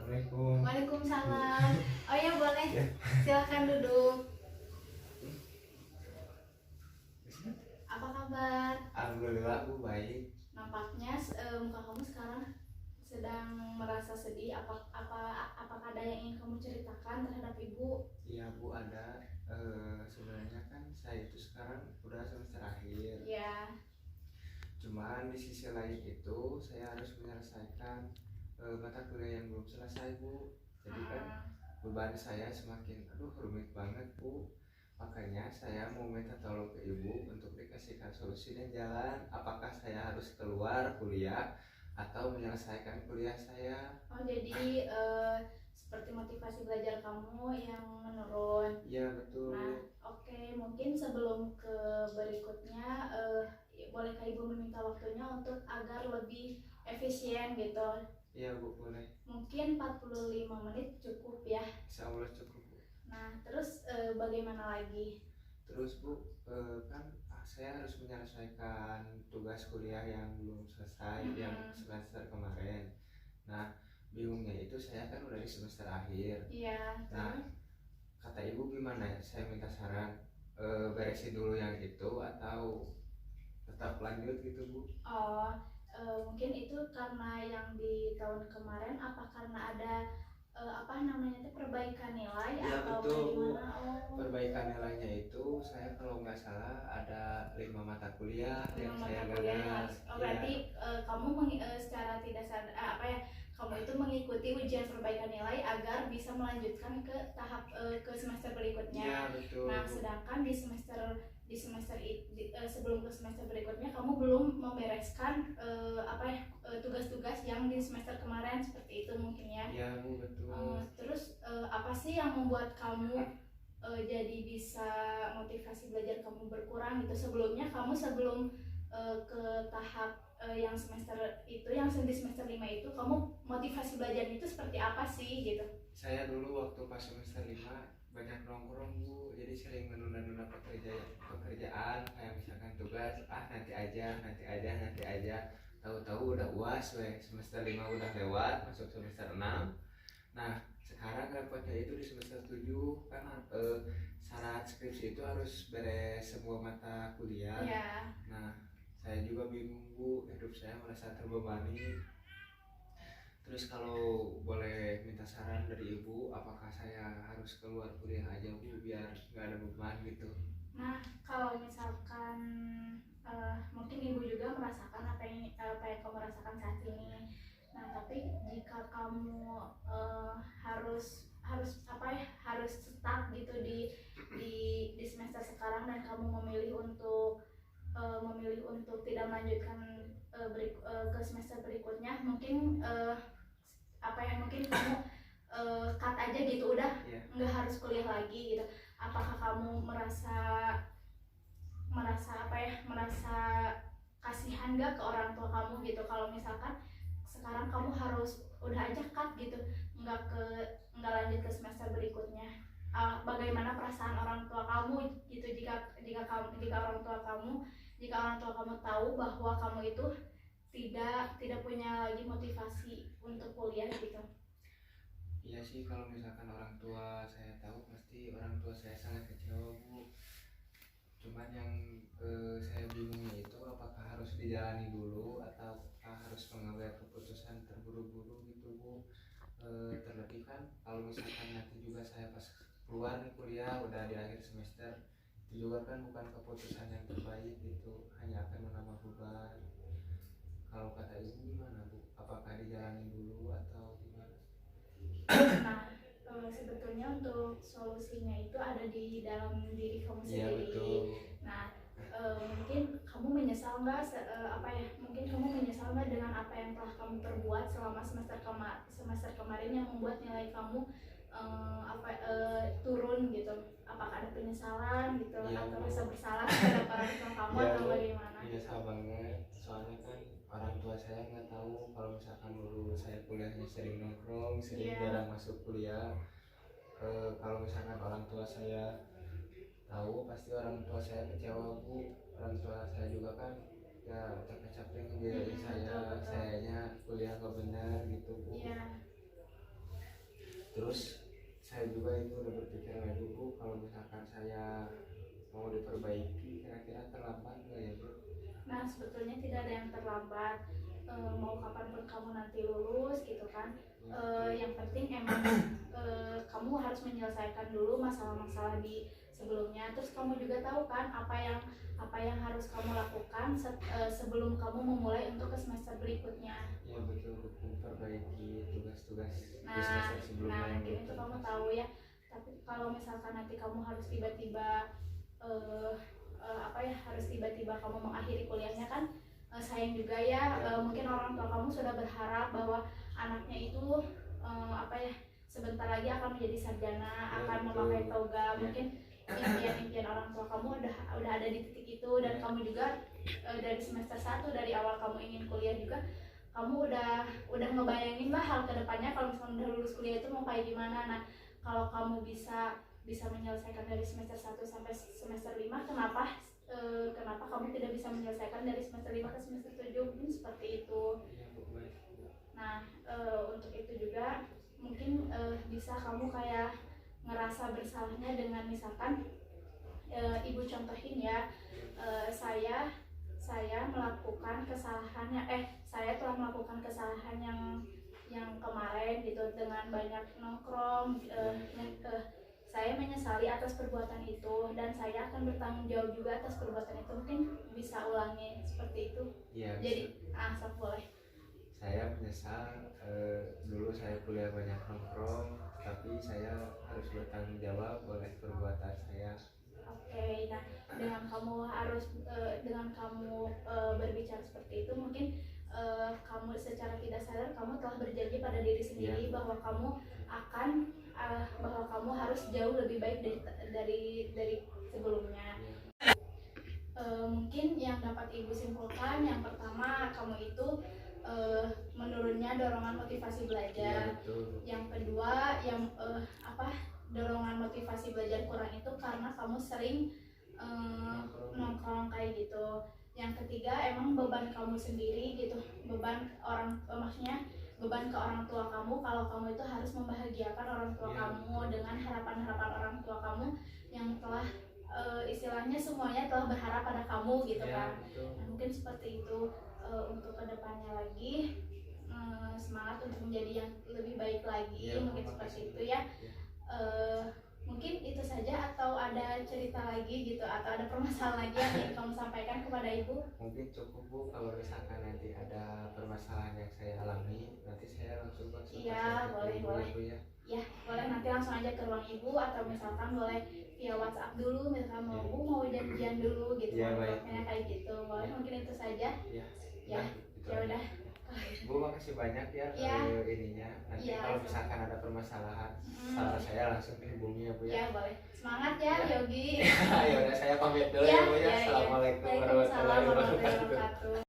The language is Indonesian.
Assalamualaikum. Waalaikumsalam. Oh ya boleh, Ya. silakan duduk. Apa kabar? Alhamdulillah Bu baik. Nampaknya muka kamu sekarang sedang merasa sedih. Apakah ada yang ingin kamu ceritakan terhadap ibu? Iya Bu ada. Sebenarnya kan saya itu sekarang udah semester akhir. Ya. Cuman di sisi lain itu saya harus menyelesaikan mata kuliah yang belum selesai Bu. Jadi kan beban saya semakin rumit banget Bu. Makanya saya mau minta tolong ke ibu untuk dikasihkan solusi dan jalan. Apakah saya harus keluar kuliah atau menyelesaikan kuliah saya? Oh jadi seperti motivasi belajar kamu yang menurun. Iya betul. Nah, oke, mungkin sebelum ke berikutnya, bolehkah ibu meminta waktunya untuk agar lebih efisien gitu? Iya Bu boleh. Mungkin 45 menit cukup ya. Insya Allah cukup Bu. Nah, terus bagaimana lagi? Terus Bu, kan saya harus menyelesaikan tugas kuliah yang belum selesai yang semester kemarin. Nah, bingungnya itu saya kan udah di semester akhir. Iya. Nah, kata ibu gimana ya? Saya minta saran, beresin dulu yang itu atau tetap lanjut gitu Bu? Oh, mungkin itu karena yang di tahun kemarin, apa karena ada apa namanya itu perbaikan nilai Ya, atau betul Bu. bagaimana? Oh, Perbaikan nilainya itu saya kalau nggak salah ada 5 mata kuliah yang mata saya kuliah gagal. harus. Oh, Iya. berarti kamu secara tidak sadar apa ya? Kamu itu mengikuti ujian perbaikan nilai agar bisa melanjutkan ke tahap ke semester berikutnya. Iya betul. Nah, sedangkan sebelum ke semester berikutnya kamu belum membereskan tugas-tugas yang di semester kemarin seperti itu mungkin ya. Iya Bu betul. Terus apa sih yang membuat kamu jadi bisa motivasi belajar kamu berkurang gitu? Sebelumnya kamu sebelum ke tahap yang semester itu, yang di semester 5 itu, kamu motivasi belajar itu seperti apa sih gitu? Saya dulu waktu pas semester 5 banyak nongkrong Bu, jadi sering menunda-nunda pekerjaan kayak misalkan tugas, nanti aja, tahu-tahu udah UAS weh, semester 5 udah lewat, masuk semester 6. Nah, sekarang repotnya itu di semester 7 kan syarat skripsi itu harus beres semua mata kuliah. Ya. Nah, saya juga bingung Bu, hidup saya merasa terbebani. Terus kalau boleh minta saran dari ibu, apakah saya harus keluar kuliah aja Bu biar nggak ada beban gitu? Nah, kalau misalkan mungkin ibu juga merasakan apa yang kamu rasakan saat ini. Nah, tapi jika kamu harus stuck gitu di semester sekarang dan kamu memilih untuk tidak melanjutkan ke semester berikutnya, mungkin mungkin kamu cut aja gitu, udah nggak harus kuliah lagi gitu. Apakah kamu merasa kasihan gak ke orang tua kamu gitu kalau misalkan sekarang kamu harus udah aja cut gitu, nggak lanjut ke semester berikutnya? Bagaimana perasaan orang tua kamu gitu jika orang tua kamu tahu bahwa kamu itu tidak punya lagi motivasi untuk kuliah gitu? Iya sih, kalau misalkan orang tua saya tahu pasti orang tua saya sangat kecewa Bu. Cuman yang saya bingungnya itu apakah harus dijalani dulu atau harus mengambil keputusan terburu-buru gitu Bu. Terlebih kan kalau misalkan nanti juga saya pas keluar nih kuliah udah di akhir semester, itu juga kan bukan keputusan yang terbaik gitu, hanya akan menambah beban. Kalau kata ibu gimana Bu? Apakah dijalani dulu atau gimana? Nah, sebetulnya untuk solusinya itu ada di dalam diri kamu sendiri. Iya betul. Nah, mungkin kamu menyesal nggak mungkin kamu menyesal nggak dengan apa yang telah kamu perbuat selama semester kemarin yang membuat nilai kamu turun gitu? Apakah ada penyesalan gitu, ya, atau rasa bersalah terhadap orang tua kamu ya, atau bagaimana? Iya sama banget, soalnya kan orang tua saya nggak tahu kalau misalkan dulu saya kuliahnya sering nongkrong, sering jarang masuk kuliah. Kalau misalkan orang tua saya tahu pasti orang tua saya kecewa Bu. Orang tua saya juga kan ya capek-capek ngebiayain sayanya kuliah nggak benar gitu Bu. Iya. Terus saya juga itu udah berpikir lagi Bu, kalau misalkan saya mau diperbaiki kira-kira terlambat nggak ya Bu? Nah, sebetulnya tidak ada yang terlambat. Mau kapanpun kamu nanti lulus gitu kan. Yang penting emang kamu harus menyelesaikan dulu masalah-masalah di sebelumnya. Terus kamu juga tahu kan apa yang harus kamu lakukan sebelum kamu memulai untuk ke semester berikutnya. Ya betul, memperbaiki tugas-tugas di Nah, semester sebelumnya nah yang mungkin belum itu kamu tuntas. tahu ya. Tapi kalau misalkan nanti kamu harus tiba-tiba harus tiba-tiba kamu mengakhiri kuliahnya kan, sayang juga ya. Mungkin orang tua kamu sudah berharap bahwa anaknya itu sebentar lagi akan menjadi sarjana, akan memakai toga. Mungkin impian-impian orang tua kamu udah ada di titik itu, dan kamu juga dari semester 1 dari awal kamu ingin kuliah juga kamu udah ngebayangin lah hal kedepannya kalau misalnya udah lulus kuliah itu mau kayak gimana. Nah, kalau kamu bisa menyelesaikan dari semester 1 sampai semester 5, kenapa kamu tidak bisa menyelesaikan dari semester 5 ke semester 7? Mungkin seperti itu. Nah, untuk itu juga mungkin bisa kamu kayak ngerasa bersalahnya dengan misalkan ibu contohin ya, saya melakukan saya telah melakukan kesalahan yang kemarin gitu dengan banyak nongkrong. Saya menyesali atas perbuatan itu dan saya akan bertanggung jawab juga atas perbuatan itu. Mungkin bisa ulangi seperti itu. Ya, Jadi sok boleh. Saya menyesal dulu saya kuliah banyak nongkrong, tapi saya harus bertanggung jawab oleh perbuatan saya. Oke, nah dengan kamu berbicara seperti itu, mungkin kamu secara tidak sadar kamu telah berjanji pada diri sendiri bahwa kamu harus jauh lebih baik dari sebelumnya. Mungkin yang dapat ibu simpulkan, yang pertama kamu itu menurunnya dorongan motivasi belajar. Yang kedua dorongan motivasi belajar kurang itu karena kamu sering nongkrong kayak gitu. Yang ketiga emang beban kamu sendiri gitu, beban ke orang tua kamu, kalau kamu itu harus membahagiakan orang tua kamu dengan harapan-harapan orang tua kamu yang telah istilahnya semuanya telah berharap pada kamu gitu kan. Nah, mungkin seperti itu. Untuk kedepannya lagi semangat untuk menjadi yang lebih baik lagi, mungkin seperti itu ya. Mungkin itu saja, atau ada cerita lagi gitu, atau ada permasalahan lagi yang ingin kamu sampaikan kepada ibu? Mungkin cukup Bu, kalau misalkan nanti ada permasalahan yang saya alami, nanti saya langsung konsultasi. Iya, boleh. Ya. Ya, boleh, nanti langsung aja ke ruang ibu, atau misalkan boleh via WhatsApp dulu, misalkan mau janjian dulu gitu. Ya, baik. Kayak gitu, boleh. Mungkin itu saja. Ya udah. Bu, makasih banyak ya, ininya. Nanti kalau misalkan ada permasalahan, saran saya langsung dihubungi ya Bu ya. Ya boleh. Semangat ya Yogi. Ya udah, saya pamit dulu ya Bu ya. Assalamualaikum warahmatullahi wabarakatuh.